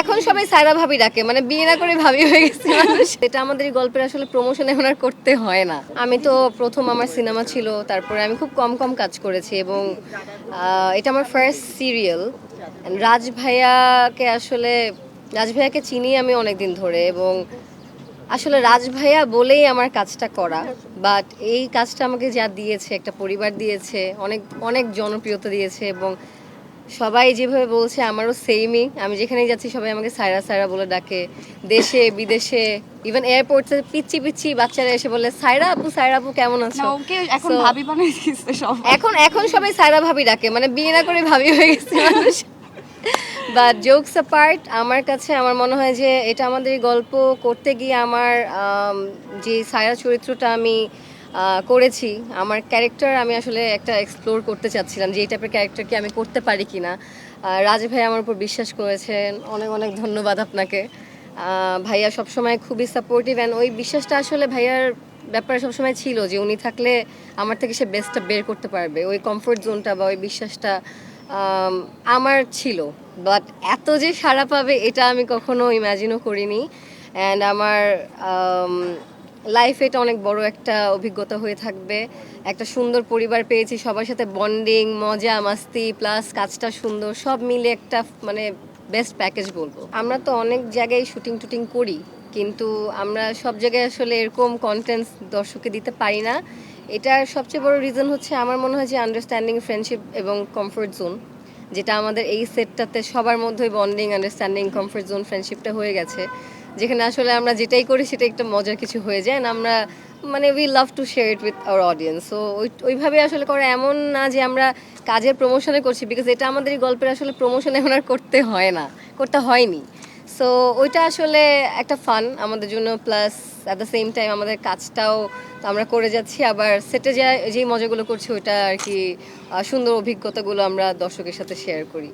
এখন সবাই সায়রা ভাবি ডাকে, মানে বিয়ে না করে ভাবি হয়ে গেছে মানুষ। এটা আমাদের এই গল্পের আসলে প্রমোশন এখন আর করতে হয় না। আমি তো প্রথম আমার সিনেমা ছিল, তারপরে আমি খুব কম কম কাজ করেছি এবং এটা আমার ফার্স্ট সিরিয়াল। রাজ ভাইয়াকে চিনি আমি অনেক দিন ধরে এবং আসলে রাজ ভাইয়া বলেই আমার কাজটা করা। বাট এই কাজটা আমাকে যা দিয়েছে, একটা পরিবার দিয়েছে, অনেক অনেক জনপ্রিয়তা দিয়েছে এবং সবাই যেভাবে বলছে আমারও সেমই। আমি যেখানেই যাচ্ছি সবাই আমাকে সায়রা সায়রা বলে ডাকে, দেশে বিদেশে, ইভেন এয়ারপোর্টে পিচ্ছি পিচ্ছি বাচ্চারা এসে বলে সায়রা আপু কেমন আছো। ওকে এখন So, ভাবি বানাই দিচ্ছে সব। এখন সবাই সায়রা ভাবি ডাকে, মানে বিয়ে না করে ভাবি হয়ে গেছে মানুষ। বাট জোকস অ্যাপার্ট, আমার কাছে আমার মনে হয় যে এটা আমাদের এই গল্প করতে গিয়ে আমার যে সায়রা চরিত্রটা আমি করেছি, আমার ক্যারেক্টার আমি আসলে একটা এক্সপ্লোর করতে চাচ্ছিলাম যে এই টাইপের ক্যারেক্টার কি আমি করতে পারি কিনা। রাজ ভাই আমার উপর বিশ্বাস করেছেন, অনেক অনেক ধন্যবাদ আপনাকে। ভাইয়া সবসময় খুবই সাপোর্টিভ অ্যান্ড ওই বিশ্বাসটা আসলে ভাইয়ার ব্যাপারে সবসময় ছিল যে উনি থাকলে আমার থেকে সে বেস্টটা বের করতে পারবে। ওই কমফোর্ট জোনটা বা ওই বিশ্বাসটা আমার ছিল। বাট এত যে সাড়া পাবে এটা আমি কখনো ইমাজিনও করিনি। অ্যান্ড আমার লাইফে এটা অনেক বড় একটা অভিজ্ঞতা হয়ে থাকবে। একটা সুন্দর পরিবার পেয়েছি, সবার সাথে বন্ডিং, মজা মাস্তি প্লাস কাজটা সুন্দর, সব মিলে একটা মানে বেস্ট প্যাকেজ বলবো। আমরা তো অনেক জায়গায় শুটিং টুটিং করি, কিন্তু আমরা সব জায়গায় আসলে এরকম কন্টেন্টস দর্শককে দিতে পারি না। এটার সবচেয়ে বড় রিজন হচ্ছে আমার মনে হয় যে আন্ডারস্ট্যান্ডিং, ফ্রেন্ডশিপ এবং কমফোর্ট জোন, যেটা আমাদের এই সেটটাতে সবার মধ্যেই বন্ডিং, আন্ডারস্ট্যান্ডিং, কমফোর্ট জোন, ফ্রেন্ডশিপটা হয়ে গেছে। যেখানে আসলে আমরা যেটাই করি সেটা একটা মজার কিছু হয়ে যায় না, আমরা মানে we love to share it with our audience. So ওইভাবে আসলে করা এমন না যে আমরা কাজের প্রমোশনে করছি, বিকজ এটা আমাদের এই গল্পের আসলে প্রমোশন এখন আর করতে হয় না, করতে হয়নি। সো ওইটা আসলে একটা ফান আমাদের জন্য, plus at the same time আমাদের কাজটাও তো আমরা করে যাচ্ছি, আবার সেটে যেই মজাগুলো করছি ওইটা আর কি সুন্দর অভিজ্ঞতাগুলো আমরা দর্শকের সাথে শেয়ার করি।